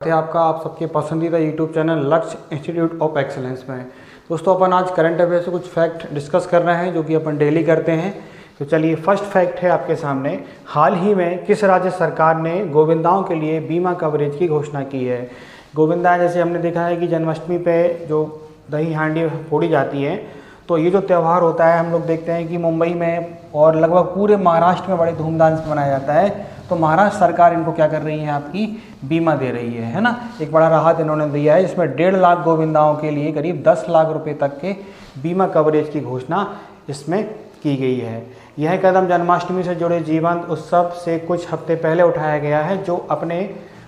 है आपका आप सबके पसंदीदा यूट्यूब चैनल लक्ष्य इंस्टीट्यूट ऑफ एक्सीलेंस में। दोस्तों अपन आज करंट अफेयर से कुछ फैक्ट डिस्कस कर रहे हैं जो कि अपन डेली करते हैं। तो चलिए फर्स्ट फैक्ट है आपके सामने, हाल ही में किस राज्य सरकार ने गोविंदाओं के लिए बीमा कवरेज की घोषणा की है। गोविंदा जैसे हमने देखा है कि जन्माष्टमी पे जो दही हांडी फोड़ी जाती है, तो ये जो त्यौहार होता है हम लोग देखते हैं कि मुंबई में और लगभग पूरे महाराष्ट्र में बड़े धूमधाम से मनाया जाता है। तो महाराष्ट्र सरकार इनको क्या कर रही है, आपकी बीमा दे रही है ना। एक बड़ा राहत इन्होंने दिया है, इसमें 1.5 लाख गोविंदाओं के लिए करीब 10 लाख रुपए तक के बीमा कवरेज की घोषणा इसमें की गई है। यह कदम जन्माष्टमी से जुड़े जीवंत उत्सव से कुछ हफ्ते पहले उठाया गया है, जो अपने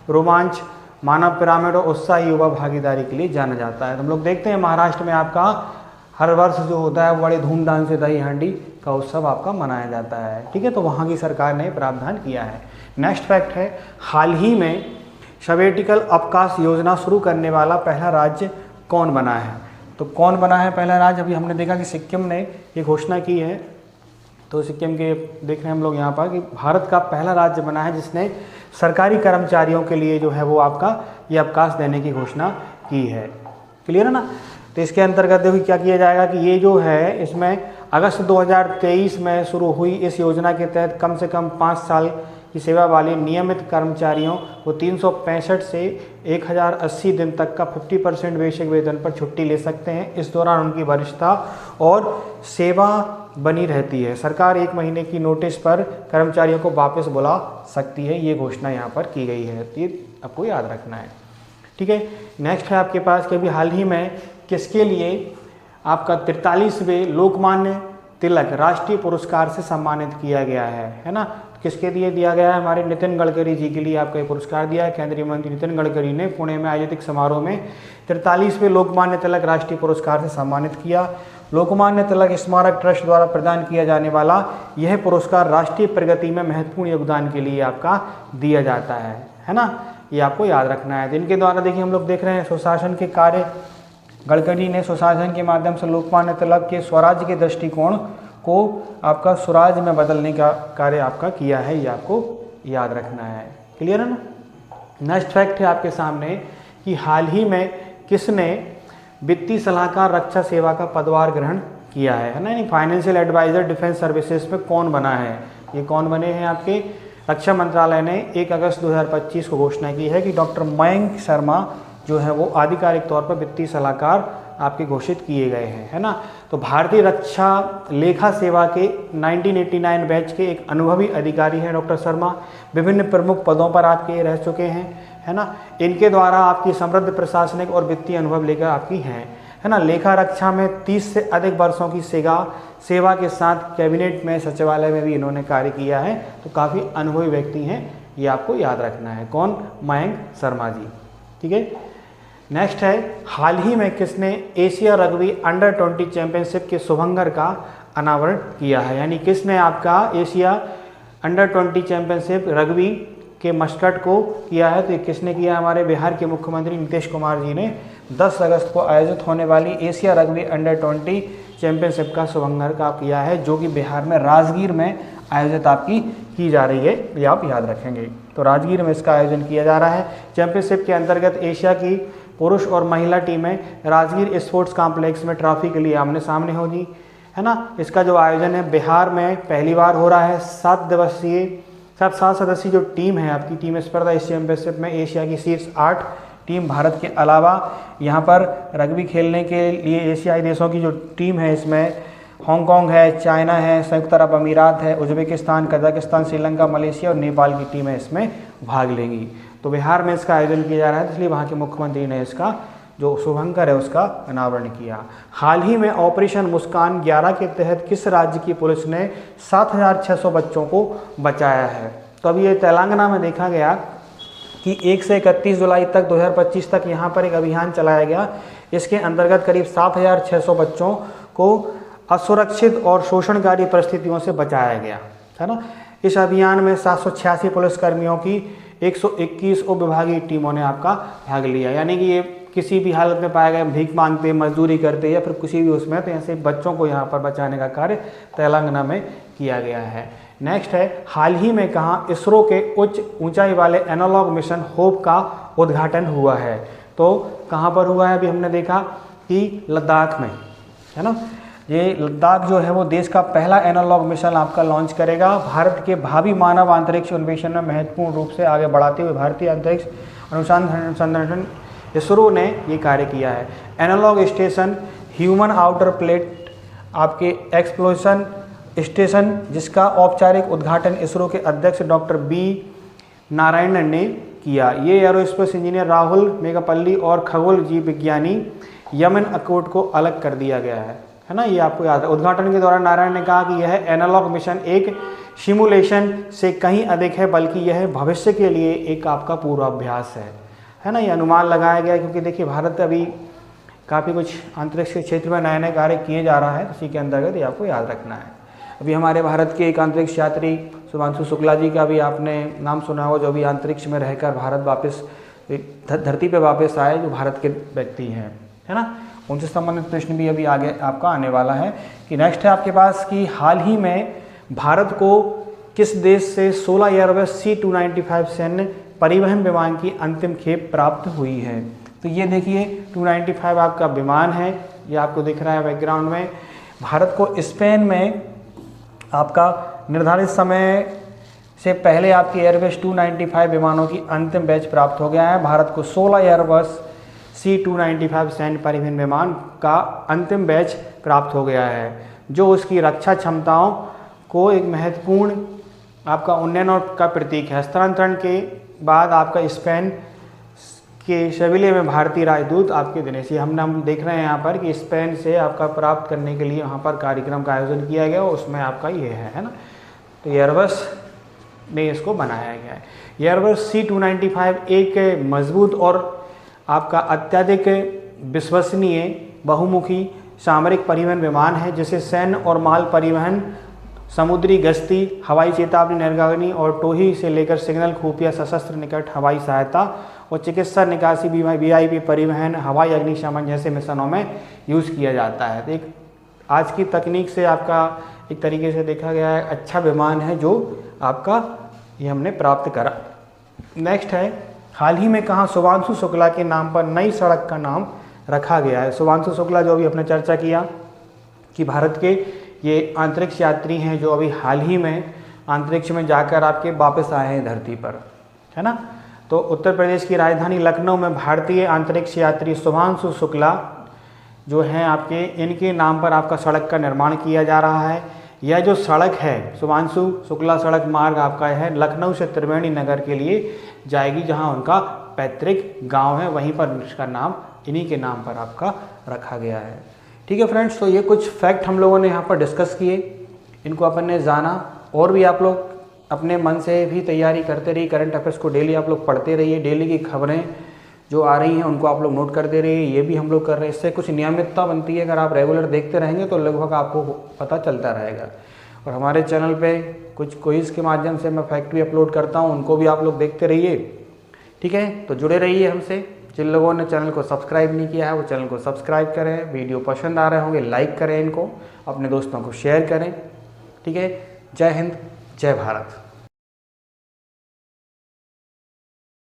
रोमांच, मानव पिरामिड और उत्साही युवा भागीदारी के लिए जाना जाता है। तो हम लोग देखते हैं महाराष्ट्र में आपका हर वर्ष जो होता है वो बड़े धूमधाम से दही हांडी का उत्सव आपका मनाया जाता है। ठीक है, तो वहाँ की सरकार ने प्रावधान किया है। नेक्स्ट फैक्ट है, हाल ही में सवेटिकल अवकाश योजना शुरू करने वाला पहला राज्य कौन बना है। तो कौन बना है पहला राज्य, अभी हमने देखा कि सिक्किम ने ये घोषणा की है। तो सिक्किम के देख रहे हैं हम लोग यहाँ पर कि भारत का पहला राज्य बना है जिसने सरकारी कर्मचारियों के लिए जो है वो आपका ये अवकाश देने की घोषणा की है। क्लियर है ना। तो इसके अंतर्गत देखिए क्या किया जाएगा कि ये जो है इसमें अगस्त 2023 में शुरू हुई इस योजना के तहत कम से कम 5 साल की सेवा वाले नियमित कर्मचारियों को 365 से 1080 दिन तक का 50% बेसिक वेतन पर छुट्टी ले सकते हैं। इस दौरान उनकी वरिष्ठता और सेवा बनी रहती है। सरकार 1 महीने की नोटिस पर कर्मचारियों को वापस बुला सकती है। ये घोषणा यहाँ पर की गई है, तो ये आपको याद रखना है। ठीक है, नेक्स्ट है आपके पास कि अभी हाल ही में किसके लिए आपका 43वें लोकमान्य तिलक राष्ट्रीय पुरस्कार से सम्मानित किया गया है ना। किसके लिए दिया गया है, हमारे नितिन गडकरी जी के लिए आपका ये पुरस्कार दिया है। केंद्रीय मंत्री नितिन गडकरी ने पुणे में आयोजित एक समारोह में 43वें लोकमान्य तिलक राष्ट्रीय पुरस्कार से सम्मानित किया। लोकमान्य तिलक स्मारक ट्रस्ट द्वारा प्रदान किया जाने वाला यह पुरस्कार राष्ट्रीय प्रगति में महत्वपूर्ण योगदान के लिए आपका दिया जाता है ना। ये आपको याद रखना है। जिनके द्वारा देखिए हम लोग देख रहे हैं सुशासन के कार्य, गडकरी ने सुशासन के माध्यम से लोकमान्य तिलक के स्वराज के दृष्टिकोण को आपका स्वराज में बदलने का कार्य आपका किया है। ये आपको याद रखना है। क्लियर है ना। नेक्स्ट फैक्ट है आपके सामने कि हाल ही में किसने वित्तीय सलाहकार रक्षा सेवा का पदभार ग्रहण किया है ना। यानी फाइनेंशियल एडवाइजर डिफेंस सर्विसेज में कौन बना है, ये कौन बने हैं आपके रक्षा मंत्रालय ने 1 अगस्त 2025 को घोषणा की है कि डॉक्टर मयंक शर्मा जो है वो आधिकारिक तौर पर वित्तीय सलाहकार आपके घोषित किए गए हैं, है ना। तो भारतीय रक्षा लेखा सेवा के 1989 बैच के एक अनुभवी अधिकारी हैं डॉक्टर शर्मा। विभिन्न प्रमुख पदों पर आपके रह चुके हैं, है ना। इनके द्वारा आपकी समृद्ध प्रशासनिक और वित्तीय अनुभव लेकर आपकी हैं, है ना। लेखा रक्षा में 30 से अधिक वर्षों की सेवा के साथ कैबिनेट में, सचिवालय में भी इन्होंने कार्य किया है। तो काफ़ी अनुभवी व्यक्ति हैं, ये आपको याद रखना है। कौन, मयंक शर्मा जी। ठीक है। नेक्स्ट है, हाल ही में किसने एशिया रग्बी अंडर 20 चैंपियनशिप के शुभंकर का अनावरण किया है। यानी किसने आपका एशिया अंडर 20 चैंपियनशिप रग्बी के मस्कट को किया है। तो ये किसने किया, हमारे बिहार के मुख्यमंत्री नीतीश कुमार जी ने 10 अगस्त को आयोजित होने वाली एशिया रग्बी अंडर 20 चैंपियनशिप का शुभंकर का किया है, जो कि बिहार में राजगीर में आयोजित आपकी की जा रही है। ये आप याद रखेंगे। तो राजगीर में इसका आयोजन किया जा रहा है। चैंपियनशिप के अंतर्गत एशिया की पुरुष और महिला टीमें राजगीर स्पोर्ट्स कॉम्प्लेक्स में ट्रॉफी के लिए आमने सामने होगी, है ना। इसका जो आयोजन है बिहार में पहली बार हो रहा है। 7 सदस्यीय जो टीम है आपकी टीम स्पर्धा इस चैंपियनशिप में एशिया की शीर्ष 8 टीम भारत के अलावा यहाँ पर रग्बी खेलने के लिए एशियाई देशों की जो टीम है इसमें हांगकांग है, चाइना है, संयुक्त अरब अमीरात है, उज्बेकिस्तान, कजाकिस्तान, श्रीलंका, मलेशिया और नेपाल की टीमें इसमें भाग लेंगी। तो बिहार में इसका आयोजन किया जा रहा है, इसलिए वहाँ के मुख्यमंत्री ने इसका जो शुभंकर है उसका अनावरण किया। हाल ही में ऑपरेशन मुस्कान 11 के तहत किस राज्य की पुलिस ने 7600 बच्चों को बचाया है। तो अभी ये तेलंगाना में देखा गया कि 1 से 31 जुलाई तक 2025 तक यहाँ पर एक अभियान चलाया गया। इसके अंतर्गत करीब 7600 बच्चों को असुरक्षित और शोषणकारी परिस्थितियों से बचाया गया, है ना। इस अभियान में 786 पुलिसकर्मियों की 121 उप विभागीय टीमों ने आपका भाग लिया। यानी कि ये किसी भी हालत में पाए गए, भीख मांगते, मजदूरी करते या फिर किसी भी उसमें, तो ऐसे बच्चों को यहाँ पर बचाने का कार्य तेलंगाना में किया गया है। नेक्स्ट है, हाल ही में कहाँ इसरो के उच्च ऊंचाई वाले एनालॉग मिशन होप का उद्घाटन हुआ है। तो कहाँ पर हुआ है, अभी हमने देखा कि लद्दाख में, है ना। ये लद्दाख जो है वो देश का पहला एनालॉग मिशन आपका लॉन्च करेगा। भारत के भावी मानव अंतरिक्ष अन्वेषण में महत्वपूर्ण रूप से आगे बढ़ाते हुए भारतीय अंतरिक्ष अनुसंधान संगठन इसरो ने ये कार्य किया है। Analogue station human outer plate आपके एक्सप्लोशन स्टेशन, जिसका औपचारिक उद्घाटन इसरो के अध्यक्ष डॉक्टर बी नारायणन ने किया। ये एरोस्पेस इंजीनियर राहुल मेघापल्ली और खगोल जीव विज्ञानी यमन अकोट को अलग कर दिया गया है ना। ये आपको याद है। उद्घाटन के दौरान नारायण ने कहा कि यह एनालॉग मिशन एक सिमुलेशन से कहीं अधिक है, बल्कि यह भविष्य के लिए एक आपका पूर्वाभ्यास है ना। ये अनुमान लगाया गया क्योंकि देखिए भारत अभी काफ़ी कुछ अंतरिक्ष के क्षेत्र में नए नए कार्य किए जा रहा है, उसी के अंतर्गत ये आपको याद रखना है। अभी हमारे भारत के एक अंतरिक्ष यात्री शुभांशु शुक्ला जी का भी आपने नाम सुना हो, जो भी अंतरिक्ष में रहकर भारत वापस धरती पे वापस आए, जो भारत के व्यक्ति हैं, है ना। उनसे संबंधित प्रश्न भी अभी आगे आपका आने वाला है। कि नेक्स्ट है आपके पास कि हाल ही में भारत को किस देश से 16 एयरबस C295 सैन्य परिवहन विमान की अंतिम खेप प्राप्त हुई है। तो ये देखिए 295 आपका विमान है, ये आपको दिख रहा है बैकग्राउंड में। भारत को स्पेन में आपका निर्धारित समय से पहले आपके एयरबस 295 विमानों की अंतिम बैच प्राप्त हो गया है। भारत को 16 एयरबस C295 सैन्य परिवहन विमान का अंतिम बैच प्राप्त हो गया है, जो उसकी रक्षा क्षमताओं को एक महत्वपूर्ण आपका उन्नयन का प्रतीक है। हस्तांतरण के बाद आपका स्पेन के सेविलिया में भारतीय राजदूत आपके दिनेश, हम देख रहे हैं यहाँ पर कि स्पेन से आपका प्राप्त करने के लिए वहाँ पर कार्यक्रम का आयोजन किया गया, उसमें आपका ये है ना। तो एयरबस में इसको बनाया गया है। एयरबस C295 एक मजबूत और आपका अत्यधिक विश्वसनीय बहुमुखी सामरिक परिवहन विमान है, जिसे सैन्य और माल परिवहन, समुद्री गश्ती, हवाई चेतावनी निर्गमनी और टोही से लेकर सिग्नल खुफिया सशस्त्र निकट हवाई सहायता और चिकित्सा निकासी VIP परिवहन, हवाई अग्निशमन जैसे मिशनों में यूज़ किया जाता है। तो एक आज की तकनीक से आपका एक तरीके से देखा गया है अच्छा विमान है जो आपका ये हमने प्राप्त करा। नेक्स्ट है, हाल ही में कहाँ शुभांशु शुक्ला के नाम पर नई सड़क का नाम रखा गया है। शुभांशु शुक्ला जो अभी अपने चर्चा किया कि भारत के ये अंतरिक्ष यात्री हैं जो अभी हाल ही में अंतरिक्ष में जाकर आपके वापस आए हैं धरती पर, है ना। तो उत्तर प्रदेश की राजधानी लखनऊ में भारतीय अंतरिक्ष यात्री शुभांशु शुक्ला जो हैं आपके, इनके नाम पर आपका सड़क का निर्माण किया जा रहा है। यह जो सड़क है शुभांशु शुक्ला सड़क मार्ग आपका है लखनऊ से त्रिवेणी नगर के लिए जाएगी, जहां उनका पैतृक गांव है, वहीं पर इसका नाम इन्हीं के नाम पर आपका रखा गया है। ठीक है फ्रेंड्स, तो ये कुछ फैक्ट हम लोगों ने यहाँ पर डिस्कस किए, इनको अपन ने जाना। और भी आप लोग अपने मन से भी तैयारी करते रहिए, करंट अफेयर्स को डेली आप लोग पढ़ते रहिए, डेली की खबरें जो आ रही हैं उनको आप लोग नोट करते रहिए, ये भी हम लोग कर रहे हैं। इससे कुछ नियमितता बनती है, अगर आप रेगुलर देखते रहेंगे तो लगभग आपको पता चलता रहेगा। और हमारे चैनल पे कुछ क्विज़ के माध्यम से मैं फैक्ट भी अपलोड करता हूँ, उनको भी आप लोग देखते रहिए। ठीक है, तो जुड़े रहिए हमसे। जिन लोगों ने चैनल को सब्सक्राइब नहीं किया है वो चैनल को सब्सक्राइब करें। वीडियो पसंद आ रहे होंगे लाइक करें, इनको अपने दोस्तों को शेयर करें। ठीक है, जय हिंद, जय भारत।